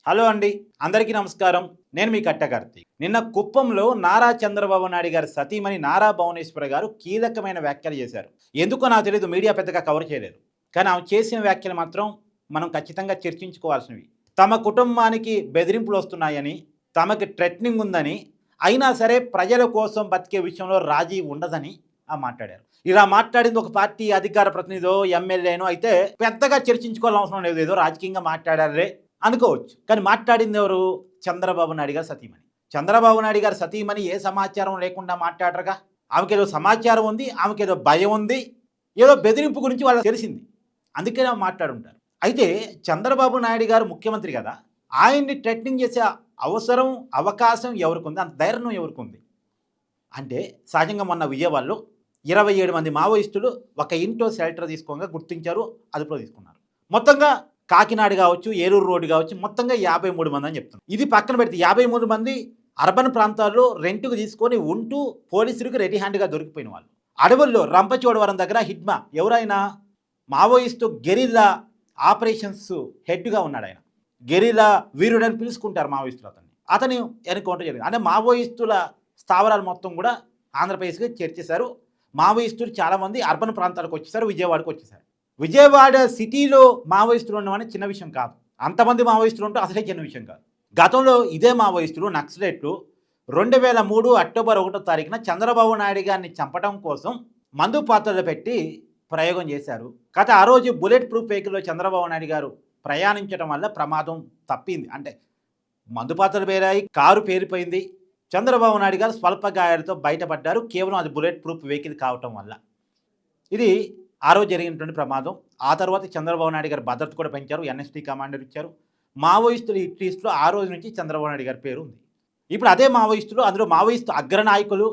Hello అండి, అందరికీ నమస్కారం. నేను మీ కట్టకర్తి. నిన్న కుప్పంలో నారా చంద్రబాబు నాయుడు గారి సతీమణి నారా భువనేశ్వరి గారు కీలకమైన వ్యాఖ్యలు చేశారు. ఎందుకో నాకు తెలీదు, మీడియా పెద్దగా కవర్ చేయలేదు. కానీ ఆమె చేసిన వ్యాఖ్యలు మాత్రం మనం ఖచ్చితంగా చర్చించుకోవాల్సినవి. తమ కుటుంబానికి బెదిరింపులు వస్తున్నాయని, తమకి థ్రెటనింగ్ ఉందని, అయినా సరే ప్రజల కోసం బతికే విషయంలో రాజీ ఉండదని మాట్లాడారు. ఇలా మాట్లాడింది ఒక పార్టీ అధికార ప్రతినిధో ఎమ్మెల్యేనో అయితే పెద్దగా చర్చించుకోవాల్సిన అవసరం లేదు. ఏదో రాజకీయంగా మాట్లాడారే అనుకోవచ్చు. కానీ మాట్లాడింది ఎవరు? చంద్రబాబు నాయుడు గారు సతీమణి. చంద్రబాబు నాయుడు గారు సతీమణి ఏ సమాచారం లేకుండా మాట్లాడరుగా. ఆమెకేదో సమాచారం ఉంది, ఆమెకేదో భయం ఉంది, ఏదో బెదిరింపు గురించి వాళ్ళకి తెలిసింది, అందుకే మాట్లాడుంటారు. అయితే చంద్రబాబు నాయుడు గారు ముఖ్యమంత్రి కదా, ఆయన్ని థ్రెటనింగ్ చేసే అవసరం అవకాశం ఎవరికి ఉంది, అంత ధైర్యం ఎవరికి ఉంది అంటే సహజంగా మొన్న విజయవాడలో 27 మంది మావోయిస్టులు ఒక ఇంట్లో షెల్టర్ తీసుకోగా గుర్తించారు, అదుపులో తీసుకున్నారు. మొత్తంగా కాకినాడ కావచ్చు, ఏలూరు రోడ్డు కావచ్చు, మొత్తంగా 53 మంది అని చెప్తున్నారు. ఇది పక్కన పెడితే 53 మంది అర్బన్ ప్రాంతాల్లో రెంట్కు తీసుకొని ఉంటూ పోలీసులకు రెడీ హ్యాండ్గా దొరికిపోయిన వాళ్ళు. అడవుల్లో రంపచోడవరం దగ్గర హిడ్మా ఎవరైనా మావోయిస్టు గెరిల్లా ఆపరేషన్స్ హెడ్గా ఉన్నాడు. ఆయన గెరిల్లా వీరుడని పిలుచుకుంటారు మావోయిస్టులు. అతని ఎన్కౌంటర్ జరిగింది. అంటే మావోయిస్టుల స్థావరాలు మొత్తం కూడా ఆంధ్రప్రదేశ్కి చేర్చేశారు. మావోయిస్టులు చాలామంది అర్బన్ ప్రాంతాలకు వచ్చేసారు, విజయవాడకు వచ్చేసారు. విజయవాడ సిటీలో మావోయిస్టులు ఉండమని చిన్న విషయం కాదు. అంతమంది మావోయిస్టులు ఉంటే అసలే చిన్న విషయం కాదు. గతంలో ఇదే మావోయిస్టులు నక్సలైట్లు 2003 అక్టోబర్ 1వ తారీఖున చంద్రబాబు నాయుడు గారిని చంపడం కోసం మందు పాత్రలు పెట్టి ప్రయోగం చేశారు. గత ఆ రోజు బుల్లెట్ ప్రూఫ్ వెహికల్లో చంద్రబాబు నాయుడు గారు ప్రయాణించడం వల్ల ప్రమాదం తప్పింది. అంటే మందు పాత్రలు పేరాయి, కారు పేరిపోయింది, చంద్రబాబు నాయుడు గారు స్వల్ప గాయాలతో బయటపడ్డారు, కేవలం అది బుల్లెట్ ప్రూఫ్ వెహికల్ కావటం వల్ల. ఇది ఆ రోజు జరిగినటువంటి ప్రమాదం. ఆ తర్వాత చంద్రబాబు నాయుడు గారు భద్రత కూడా పెంచారు, ఎన్ఎస్టీ కమాండర్ ఇచ్చారు. మావోయిస్టులు హిట్ లిస్టులో ఆ రోజు నుంచి చంద్రబాబు నాయుడు గారి పేరు ఉంది. ఇప్పుడు అదే మావోయిస్టులు, అందులో మావోయిస్టు అగ్రనాయకులు,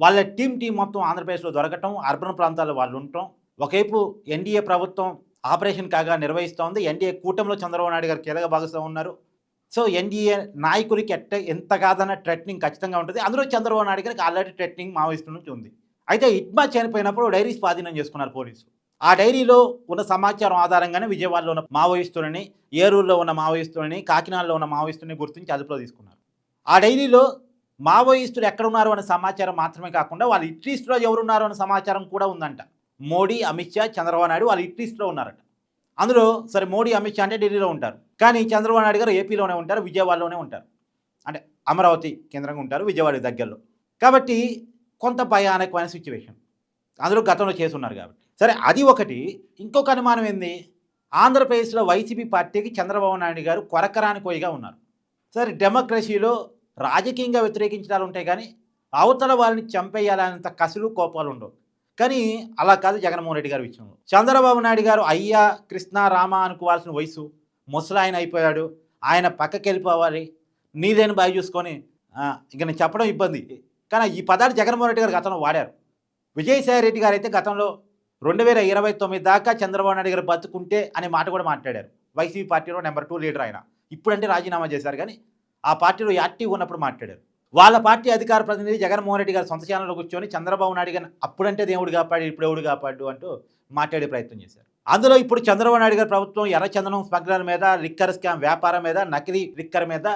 వాళ్ళ టీం మొత్తం ఆంధ్రప్రదేశ్లో దొరకటం, అర్బన్ ప్రాంతాల్లో వాళ్ళు ఉండటం. ఒకవైపు ఎన్డీఏ ప్రభుత్వం ఆపరేషన్ కాగా నిర్వహిస్తోంది, ఎన్డీఏ కూటమిలో చంద్రబాబు నాయుడు గారు కీలక భాగస్వామి ఉన్నారు. సో ఎన్డీఏ నాయకులకి ఎంత కాదన్న థ్రెటనింగ్ ఖచ్చితంగా ఉంటుంది. అందులో చంద్రబాబు నాయుడు గారికి ఆల్రెడీ థ్రెటనింగ్ మావోయిస్టు నుంచి ఉంది. అయితే హిడ్మా చనిపోయినప్పుడు డైరీ స్వాధీనం చేసుకున్నారు పోలీసులు. ఆ డైరీలో ఉన్న సమాచారం ఆధారంగానే విజయవాడలో ఉన్న మావోయిస్టులని, ఏలూరులో ఉన్న మావోయిస్టులని, కాకినాడలో ఉన్న మావోయిస్టులని గుర్తించి అదుపులో తీసుకున్నారు. ఆ డైరీలో మావోయిస్టులు ఎక్కడున్నారు అనే సమాచారం మాత్రమే కాకుండా వాళ్ళ హిట్ లిస్టులో ఎవరున్నారు అనే సమాచారం కూడా ఉందంట. మోడీ, అమిత్ షా, చంద్రబాబు నాయుడు వాళ్ళ హిట్ లిస్టులో ఉన్నారట. అందులో సరే మోడీ, అమిత్ షా అంటే ఢిల్లీలో ఉంటారు, కానీ చంద్రబాబు నాయుడు గారు ఏపీలోనే ఉంటారు, విజయవాడలోనే ఉంటారు. అంటే అమరావతి కేంద్రంగా ఉంటారు, విజయవాడ దగ్గరలో. కాబట్టి కొంత భయానకమైన సిచ్యువేషన్ అందులో గతంలో చేస్తున్నారు కాబట్టి. సరే అది ఒకటి. ఇంకొక అనుమానం ఏంది, ఆంధ్రప్రదేశ్లో వైసీపీ పార్టీకి చంద్రబాబు నాయుడు గారు కొరకరాని కోయిగా ఉన్నారు. సరే డెమోక్రసీలో రాజకీయంగా వ్యతిరేకించడాలు ఉంటాయి, కానీ అవతల వాళ్ళని చంపేయాలనేంత కసులు కోపాలు ఉండవు. కానీ అలా కాదు జగన్మోహన్ రెడ్డి గారి విషయంలో. చంద్రబాబు నాయుడు గారు అయ్యా కృష్ణ రామ అనుకోవాల్సిన వయసు, ముసలాయన అయిపోయాడు, ఆయన పక్కకి వెళ్ళిపోవాలి, నీదేని బాగా చూసుకొని ఇక నేను చెప్పడం ఇబ్బంది. కానీ ఈ పదాలు జగన్మోహన్ రెడ్డి గారు గతంలో వాడారు. విజయసాయి రెడ్డి గారు అయితే గతంలో 2029 దాకా చంద్రబాబు నాయుడు గారు బతుకుంటే అనే మాట కూడా మాట్లాడారు. వైసీపీ పార్టీలో నెంబర్ 2 లీడర్ ఆయన. ఇప్పుడంటే రాజీనామా చేశారు, కానీ ఆ పార్టీలో యాక్టివ్ ఉన్నప్పుడు మాట్లాడారు. వాళ్ళ పార్టీ అధికార ప్రతినిధి జగన్మోహన్ రెడ్డి గారు సొంత ఛానల్లో కూర్చొని చంద్రబాబు నాయుడు గారిని అప్పుడంటే దేవుడు కాపాడు, ఇప్పుడు ఎవడు కాపాడు అంటూ మాట్లాడే ప్రయత్నం చేశారు. అందులో ఇప్పుడు చంద్రబాబు నాయుడు గారి ప్రభుత్వం ఎర్రచందనం స్మగ్లర్ మీద, లిక్కర్ స్కామ్ వ్యాపారం మీద, నకిలీ లిక్కర్ మీద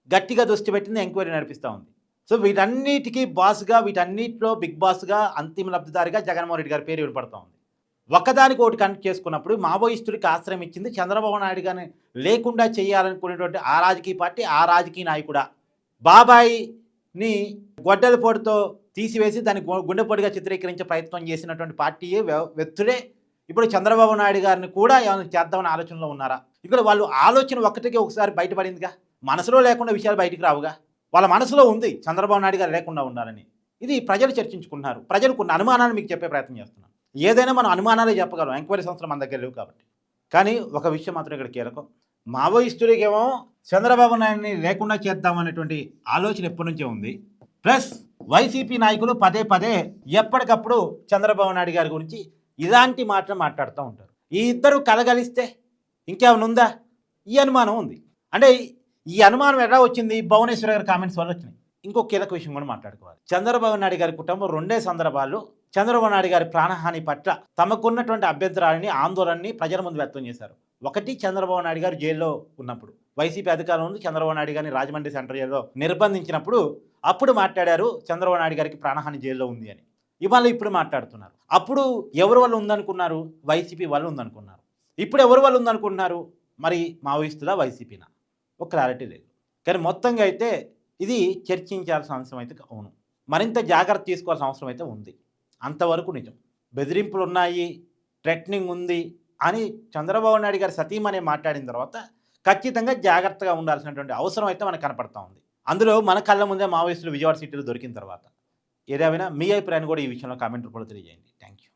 గట్టిగా దృష్టి పెట్టింది, ఎంక్వైరీ నడిపిస్తూ ఉంది. సో వీటన్నిటికీ బాస్గా, వీటన్నిటిలో బిగ్ బాస్గా, అంతిమ లబ్ధిదారిగా జగన్మోహన్ రెడ్డి గారి పేరు వినపడుతూ ఉంది. ఒక్కదానికి ఒకటి కనెక్ట్ చేసుకున్నప్పుడు మావోయిస్టులకి ఆశ్రయం ఇచ్చింది చంద్రబాబు నాయుడు గారిని లేకుండా చేయాలనుకునేటువంటి ఆ రాజకీయ పార్టీ, ఆ రాజకీయ నాయకుడా. బాబాయిని గొడ్డలపోటుతో తీసివేసి దాన్ని గుండెపోటుగా చిత్రీకరించే ప్రయత్నం చేసినటువంటి పార్టీయే వ్యక్తులే ఇప్పుడు చంద్రబాబు నాయుడు గారిని కూడా ఏమైనా చేద్దామని ఆలోచనలో ఉన్నారా? ఇక్కడ వాళ్ళు ఆలోచన ఒక్కటికి ఒకసారి బయటపడిందిగా, మనసులో లేకుండా విషయాలు బయటికి రావుగా. వాళ్ళ మనసులో ఉంది చంద్రబాబు నాయుడు గారు లేకుండా ఉండాలని. ఇది ప్రజలు చర్చించుకున్నారు. ప్రజలు కొన్ని అనుమానాలు మీకు చెప్పే ప్రయత్నం చేస్తున్నారు. ఏదైనా మనం అనుమానాలే చెప్పగలం, ఎంక్వైరీ సంస్థలు మన దగ్గర లేవు కాబట్టి. కానీ ఒక విషయం మాత్రం ఇక్కడ కీలకం, మావోయిస్టులకేమో చంద్రబాబు నాయుడిని లేకుండా చేద్దామనేటువంటి ఆలోచన ఎప్పటి నుంచే ఉంది. ప్లస్ వైసీపీ నాయకులు పదే పదే ఎప్పటికప్పుడు చంద్రబాబు నాయుడు గారి గురించి ఇలాంటి మాటలు మాట్లాడుతూ ఉంటారు. ఈ ఇద్దరు కలగలిస్తే ఇంకేమైనా ఉందా? ఈ అనుమానం ఉంది. అంటే ఈ అనుమానం ఎలా వచ్చింది? భువనేశ్వర్ గారి కామెంట్స్ వల్ల వచ్చినాయి. ఇంకో కీలక విషయం కూడా మాట్లాడుకోవాలి. చంద్రబాబు నాయుడు గారి కుటుంబం 2 సందర్భాల్లో చంద్రబాబు నాయుడు గారి ప్రాణహాని పట్ల తమకున్నటువంటి అభ్యంతరాలని, ఆందోళనని ప్రజల ముందు వ్యక్తం చేశారు. ఒకటి చంద్రబాబు నాయుడు గారు జైల్లో ఉన్నప్పుడు, వైసీపీ అధికారం ఉంది, చంద్రబాబు నాయుడు గారిని రాజమండ్రి సెంట్రల్ జైల్లో నిర్బంధించినప్పుడు అప్పుడు మాట్లాడారు చంద్రబాబు నాయుడు గారికి ప్రాణహాని జైల్లో ఉంది అని. ఇవాళ ఇప్పుడు మాట్లాడుతున్నారు. అప్పుడు ఎవరి వల్ల ఉందనుకున్నారు? వైసీపీ వాళ్ళు ఉందనుకున్నారు. ఇప్పుడు ఎవరి వల్ల ఉందనుకుంటున్నారు? మరి మావోయిస్టులా, వైసీపీనా? ఒక క్లారిటీ లేదు. కానీ మొత్తంగా అయితే ఇది చర్చించాల్సిన అంశం అయితే అవును. మరింత జాగ్రత్త తీసుకోవాల్సిన అవసరం అయితే ఉంది. అంతవరకు నిజం. బెదిరింపులు ఉన్నాయి, థ్రెటనింగ్ ఉంది అని చంద్రబాబు నాయుడు గారి సతీమణి మాట్లాడిన తర్వాత ఖచ్చితంగా జాగ్రత్తగా ఉండాల్సినటువంటి అవసరం అయితే మనకు కనపడతా ఉంది. అందులో మన కళ్ళ ముందే మావోయిస్టులు విజయవాడ సిటీలో దొరికిన తర్వాత. ఏదేమైనా మీ అభిప్రాయాన్ని కూడా ఈ విషయంలో కామెంట్ రూపంలో తెలియజేయండి. Thank you.